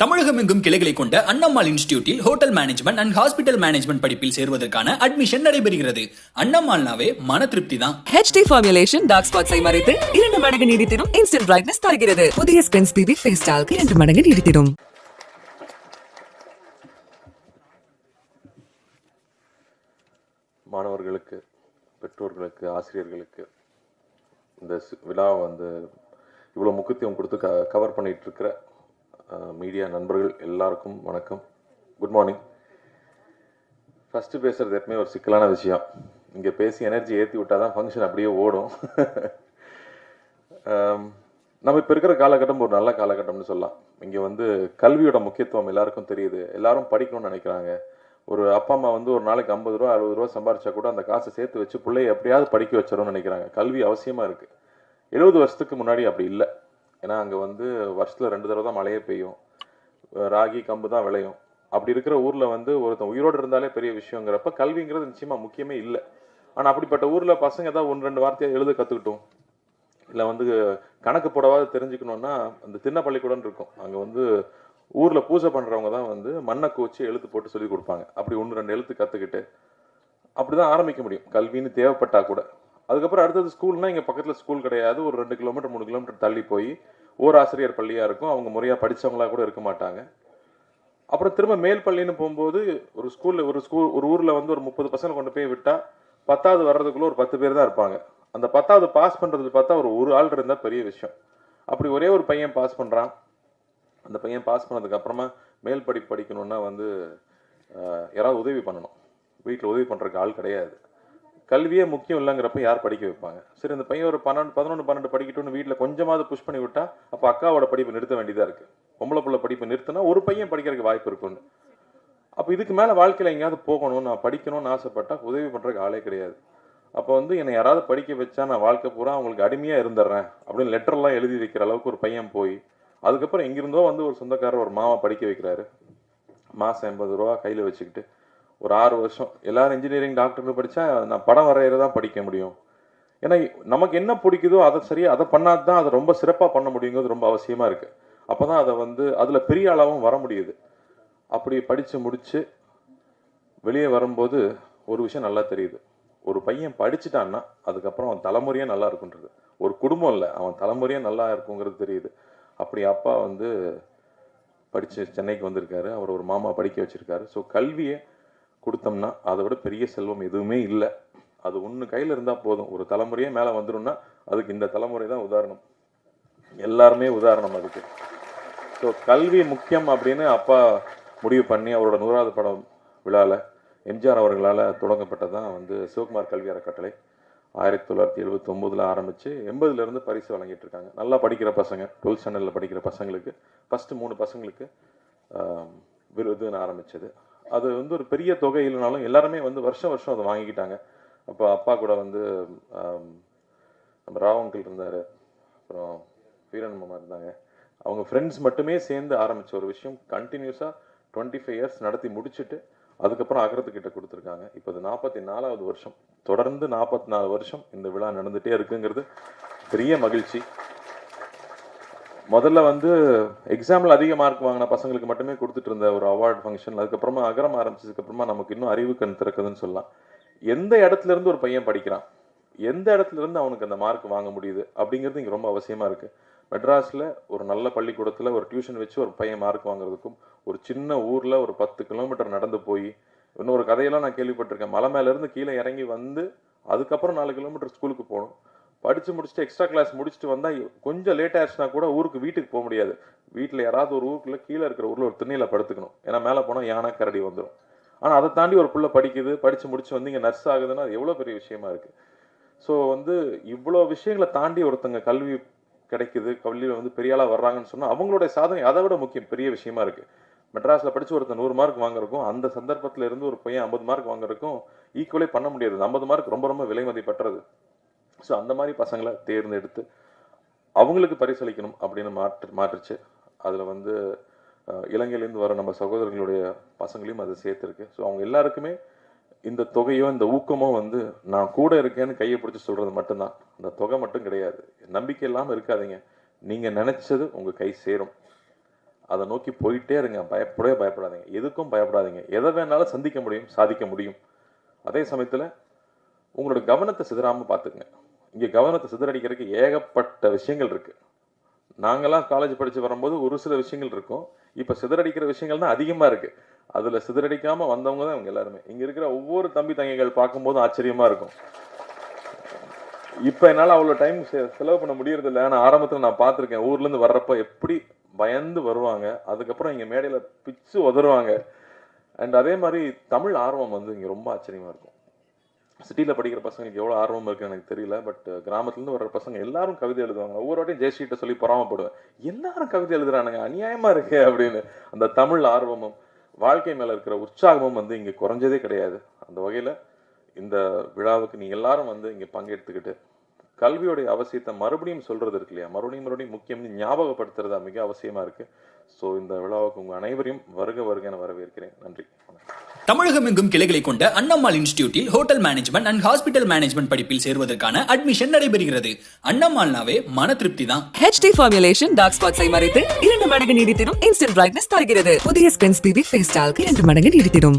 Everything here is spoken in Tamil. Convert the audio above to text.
தமிழகம் எங்கும் கிளைகளை கொண்ட அண்ணம்மாள் இன்ஸ்டிடியூட்டில் hotel management and hospital management படிப்பில் சேர்வதற்கான அட்மிஷன் நடைபெறுகிறது. அண்ணம்மாள்னாவே மன திருப்தி தான். HD ஃபார்முலேஷன் டார்க் ஸ்பாட்ஸை மறைத்து 2 மடங்கு நீடித்திடும் இன்ஸ்டன்ட் பிரைட்னஸ் தருகிறது. புதிய ஸ்பென்ஸ் பிபி ஃபேஸ் டால்க் 2 மடங்கு நீடித்திடும். மாணவர்களுக்கு, பெற்றோர்களுக்கு, ஆசிரியர்களுக்கு இந்த விழாவை இவ்வளோ முக்கியத்துவம் கொடுத்து கவர் பண்ணிட்டு இருக்கிற மீடியா நண்பர்கள் எல்லாருக்கும் வணக்கம். Good morning. ஃபஸ்ட்டு பேசுகிறது எப்பவுமே ஒரு சிக்கலான விஷயம். இங்கே பேசி எனர்ஜி ஏற்றி விட்டால் தான் ஃபங்க்ஷன் அப்படியே ஓடும். நம்ம இப்போ இருக்கிற காலகட்டம் ஒரு நல்ல காலகட்டம்னு சொல்லலாம். இங்கே கல்வியோட முக்கியத்துவம் எல்லாருக்கும் தெரியுது. எல்லாரும் படிக்கணும்னு நினைக்கிறாங்க. ஒரு அப்பா அம்மா ஒரு நாளைக்கு 50 ரூபா 60 ரூபா சம்பாரிச்சா கூட அந்த காசை சேர்த்து வச்சு பிள்ளைய எப்படியாவது படிக்க வச்சிடணும்னு நினைக்கிறாங்க. கல்வி அவசியமாக இருக்குது. 70 வருஷத்துக்கு முன்னாடி அப்படி இல்லை. ஏன்னா அங்கே வருஷத்தில் 2 தடவை தான் மழையே பெய்யும், ராகி கம்பு தான் விளையும். அப்படி இருக்கிற ஊரில் ஒருத்தன் உயிரோடு இருந்தாலே பெரிய விஷயங்கிறப்ப கல்விங்கிறது நிச்சயமாக முக்கியமே இல்லை. ஆனால் அப்படிப்பட்ட ஊரில் பசங்க ஏதாவது 1-2 வார்த்தையாக எழுத கற்றுக்கிட்டோம், இல்லை கணக்கு போடவாது தெரிஞ்சுக்கணுன்னா அந்த திண்ண பள்ளிக்கூடம் இருக்கும். அங்கே ஊரில் பூஜை பண்ணுறவங்க தான் மண்ணை கோச்சி எழுத்து போட்டு சொல்லி கொடுப்பாங்க. அப்படி 1-2 எழுத்து கற்றுக்கிட்டு அப்படி தான் ஆரம்பிக்க முடியும் கல்வின்னு தேவைப்பட்டா கூட. அதுக்கப்புறம் அடுத்தது ஸ்கூல்னால் இங்கே பக்கத்தில் ஸ்கூல் கிடையாது. ஒரு 2 கிலோமீட்டர் 3 கிலோமீட்டர் தள்ளி போய் ஓர் ஆசிரியர் பள்ளியாக இருக்கும். அவங்க முறையாக படித்தவங்களா கூட இருக்க மாட்டாங்க. அப்புறம் திரும்ப மேல் பள்ளின்னு போகும்போது ஒரு ஊரில் ஒரு 30 பசங்களை கொண்டு போய் விட்டால் 10வது வர்றதுக்குள்ளே ஒரு 10 பேர் தான் இருப்பாங்க. அந்த 10வது பாஸ் பண்ணுறது பார்த்தா ஒரு ஆள் இருந்தால் பெரிய விஷயம். அப்படி ஒரே ஒரு பையன் பாஸ் பண்ணுறான். அந்த பையன் பாஸ் பண்ணதுக்கு அப்புறமா மேல் படிப்பு படிக்கணும்னா யாராவது உதவி பண்ணணும். வீட்டில் உதவி பண்ணுறதுக்கு ஆள் கிடையாது. கல்வியே முக்கியம் இல்லைங்கிறப்ப யார் படிக்க வைப்பாங்க? சரி, அந்த பையன் ஒரு 11, 12 படிக்கட்டும்னு வீட்டில் கொஞ்சமாவது புஷ் பண்ணி விட்டா அப்போ அக்காவோட படிப்பு நிறுத்த வேண்டியதாக இருக்குது. பொம்பளை பிள்ளை படிப்பு நிறுத்தினா ஒரு பையன் படிக்கிறதுக்கு வாய்ப்பு இருக்குன்னு. அப்போ இதுக்கு மேலே வாழ்க்கையில் எங்கேயாவது போகணும், நான் படிக்கணும்னு ஆசைப்பட்டா உதவி பண்ணுறதுக்கு ஆளே கிடையாது. அப்போ என்னை யாராவது படிக்க வச்சா நான் வாழ்க்கை பூரா அவங்களுக்கு அடிமையாக இருந்துடுறேன் அப்படின்னு லெட்டர்லாம் எழுதி வைக்கிற அளவுக்கு ஒரு பையன் போய் அதுக்கப்புறம் எங்கிருந்தோ ஒரு சொந்தக்காரர் ஒரு மாமா படிக்க வைக்கிறாரு. மாதம் 80 ரூபா கையில் வச்சுக்கிட்டு ஒரு 6 வருஷம். எல்லாரும் இன்ஜினியரிங் டாக்டர்னு படித்தா நான் படம் வரைகிறதான் படிக்க முடியும். ஏன்னா நமக்கு என்ன பிடிக்குதோ அதை பண்ணாது தான் அதை ரொம்ப சிறப்பாக பண்ண முடியுங்கிறது ரொம்ப அவசியமாக இருக்குது. அப்போ தான் அதை அதில் பெரிய அளவும் வர முடியுது. அப்படி படித்து முடித்து வெளியே வரும்போது ஒரு விஷயம் நல்லா தெரியுது. ஒரு பையன் படிச்சுட்டான்னா அதுக்கப்புறம் அவன் தலைமுறையாக நல்லா இருக்குன்றது. ஒரு குடும்பம் இல்லை, அவன் தலைமுறையாக நல்லா இருக்குங்கிறது தெரியுது. அப்படி அப்பா படித்து சென்னைக்கு வந்திருக்காரு. அவர் ஒரு மாமா படிக்க வச்சுருக்காரு. ஸோ கல்வியை கொடுத்தோம்னா அதை விட பெரிய செல்வம் எதுவுமே இல்லை. அது ஒன்று கையில் இருந்தால் போதும். ஒரு தலைமுறையே மேலே வந்துடும்னா அதுக்கு இந்த தலைமுறை தான் உதாரணம். எல்லாருமே உதாரணம் அதுக்கு. ஸோ கல்வி முக்கியம் அப்படின்னு அப்பா முடிவு பண்ணி அவரோட 100வது படம் விழாவில் எம்ஜிஆர் அவர்களால் தொடங்கப்பட்டதான் சிவகுமார் கல்வி அறக்கட்டளை. 1979 ஆரம்பித்து 80லேருந்து பரிசு வழங்கிட்டு இருக்காங்க. நல்லா படிக்கிற பசங்க, 12th ஸ்டாண்டர்டில் படிக்கிற பசங்களுக்கு ஃபஸ்ட்டு 3 பசங்களுக்கு விருதுன்னு ஆரம்பித்தது. அது ஒரு பெரிய தொகை இல்லைனாலும் எல்லாருமே வருஷம் வருஷம் அதை வாங்கிக்கிட்டாங்க. அப்போ அப்பா கூட நம்ம ராவ் அங்கிள் இருந்தார், அப்புறம் வீரன் மாமா இருந்தாங்க. அவங்க ஃப்ரெண்ட்ஸ் மட்டுமே சேர்ந்து ஆரம்பித்த ஒரு விஷயம் கண்டினியூஸாக 25 இயர்ஸ் நடத்தி முடிச்சுட்டு அதுக்கப்புறம் அகரத்துக்கிட்ட கொடுத்துருக்காங்க. இப்போ அது 44வது வருஷம். தொடர்ந்து 44 வருஷம் இந்த விழா நடந்துகிட்டே இருக்குங்கிறது பெரிய மகிழ்ச்சி. முதல்ல எக்ஸாமில் அதிக மார்க் வாங்கின பசங்களுக்கு மட்டுமே கொடுத்துட்டு இருந்த ஒரு அவார்டு ஃபங்க்ஷன், அதுக்கப்புறமா அகரம் ஆரம்பிச்சதுக்கப்புறமா நமக்கு இன்னும் அறிவு கண் திறக்குதுன்னு சொல்லலாம். எந்த இடத்துல இருந்து ஒரு பையன் படிக்கிறான், எந்த இடத்துல இருந்து அவனுக்கு அந்த மார்க் வாங்க முடியுது அப்படிங்கிறது இங்கே ரொம்ப அவசியமாக இருக்குது. மெட்ராஸில் ஒரு நல்ல பள்ளிக்கூடத்தில் ஒரு டியூஷன் வச்சு ஒரு பையன் மார்க் வாங்குறதுக்கும் ஒரு சின்ன ஊரில் ஒரு 10 கிலோமீட்டர் நடந்து போய், இன்னொரு கதையெல்லாம் நான் கேள்விப்பட்டிருக்கேன். மலை மேலேருந்து கீழே இறங்கி அதுக்கப்புறம் 4 கிலோமீட்டர் ஸ்கூலுக்கு போகணும். படித்து முடிச்சுட்டு எக்ஸ்ட்ரா கிளாஸ் முடிச்சுட்டு வந்தால் கொஞ்சம் லேட் ஆயிடுச்சுன்னா கூட வீட்டுக்கு போக முடியாது. வீட்டில் யாராவது ஒரு ஊருக்குள்ளே கீழே இருக்கிற ஊரில் ஒரு திண்ணையில் படுத்துக்கணும். ஏன்னா மேலே போனால் யானை கரடி வந்துடும். ஆனால் அதை தாண்டி ஒரு பிள்ளை படிக்குது, படித்து முடிச்சு இங்கே நர்ஸ் ஆகுதுன்னா அது எவ்வளோ பெரிய விஷயமா இருக்குது. ஸோ இவ்வளோ விஷயங்களை தாண்டி ஒருத்தங்க கல்வி கிடைக்குது, கல்வியில் பெரிய ஆளாக வர்றாங்கன்னு சொன்னால் அவங்களுடைய சாதனை அதை விட முக்கியம், பெரிய விஷயமா இருக்குது. மெட்ராஸில் படித்து ஒருத்தர் 100 மார்க் வாங்குறதுக்கும் அந்த சந்தர்ப்பத்தில் இருந்து ஒரு பையன் 50 மார்க் வாங்குறதுக்கும் ஈக்குவலே பண்ண முடியாது. 50 மார்க் ரொம்ப ரொம்ப விலை மதிப்பற்றது. ஸோ அந்த மாதிரி பசங்களை தேர்ந்தெடுத்து அவங்களுக்கு பரிசளிக்கணும் அப்படின்னு மாற்றுச்சு. அதில் இலங்கையிலேருந்து வர நம்ம சகோதரர்களுடைய பசங்களையும் அதை சேர்த்துருக்கு. ஸோ அவங்க எல்லாருக்குமே இந்த தொகையோ இந்த ஊக்கமோ நான் கூட இருக்கேன்னு கையை பிடிச்சி சொல்கிறது மட்டும்தான். அந்த தொகை மட்டும் கிடையாது. நம்பிக்கை இல்லாமல் இருக்காதீங்க. நீங்கள் நினச்சது உங்கள் கை சேரும். அதை நோக்கி போயிட்டே இருங்க. பயப்படாதீங்க. எதுக்கும் பயப்படாதீங்க. எதை வேணாலும் சந்திக்க முடியும், சாதிக்க முடியும். அதே சமயத்தில் உங்களோட கவனத்தை சிதறாமல் பார்த்துக்குங்க. இங்கே கவனத்தை சிதறடிக்கிறதுக்கு ஏகப்பட்ட விஷயங்கள் இருக்குது. நாங்களாம் காலேஜ் படித்து வரும்போது ஒரு சில விஷயங்கள் இருக்கும். இப்போ சிதறடிக்கிற விஷயங்கள் தான் அதிகமாக இருக்குது. அதில் சிதறடிக்காமல் வந்தவங்க தான் இவங்க எல்லாருமே. இங்கே இருக்கிற ஒவ்வொரு தம்பி தங்கைகள் பார்க்கும்போதும் ஆச்சரியமாக இருக்கும். இப்போ என்னால் அவ்வளோ டைம் செலவு பண்ண முடியறதில்லை. ஆனால் ஆரம்பத்தில் நான் பார்த்துருக்கேன். ஊர்லேருந்து வர்றப்போ எப்படி பயந்து வருவாங்க, அதுக்கப்புறம் இங்கே மேடையில் பிச்சு உதருவாங்க. அண்ட் அதே மாதிரி தமிழ் ஆர்வம் வந்து இங்கே ரொம்ப ஆச்சரியமாக இருக்கும். சிட்டியில் படிக்கிற பசங்களுக்கு எவ்வளோ ஆர்வம் இருக்குன்னு எனக்கு தெரியல. பட் கிராமத்துலேருந்து வர்ற பசங்க எல்லாரும் கவிதை எழுதுவாங்க. ஒவ்வொரு வாட்டியும் ஜெயஸ்ரீட்ட சொல்லி பொறாமப்படுவேன். எல்லாரும் கவிதை எழுதுறானுங்க, அநியாயமாக இருக்கு அப்படின்னு. அந்த தமிழ் ஆர்வமும் வாழ்க்கை மேலே இருக்கிற உற்சாகமும் வந்து இங்கே குறைஞ்சதே கிடையாது. அந்த வகையில் இந்த விழாவுக்கு நீங்கள் எல்லாரும் வந்து இங்கே பங்கெடுத்துக்கிட்டு கல்வியோடைய அவசியத்தை மறுபடியும் சொல்கிறது இருக்கு இல்லையா, மறுபடியும் முக்கியம்னு ஞாபகப்படுத்துறதா மிக அவசியமாக இருக்குது. ஸோ இந்த விழாவுக்கு உங்கள் அனைவரையும் வருக என வரவேற்கிறேன். நன்றி. தமிழகம் எங்கும் கிளைகளை கொண்ட அண்ணம்மாள் இன்ஸ்டிடியூட்டில் hotel management and hospital management படிப்பில் சேர்வதற்கான அட்மிஷன் நடைபெறுகிறது. அண்ணம்மாள்னாவே மன திருப்தி தான். HD ஃபார்முலேஷன் டார்க் ஸ்பாட்ஸை மறைத்து 2 மடங்கு நீடித்திடும் இன்ஸ்டன்ட் பிரைட்னஸ் தருகிறது. புதிய ஸ்பென்ஸ் பிபி ஃபேஸ் டால்க் 2 மடங்கு நீடித்திடும்.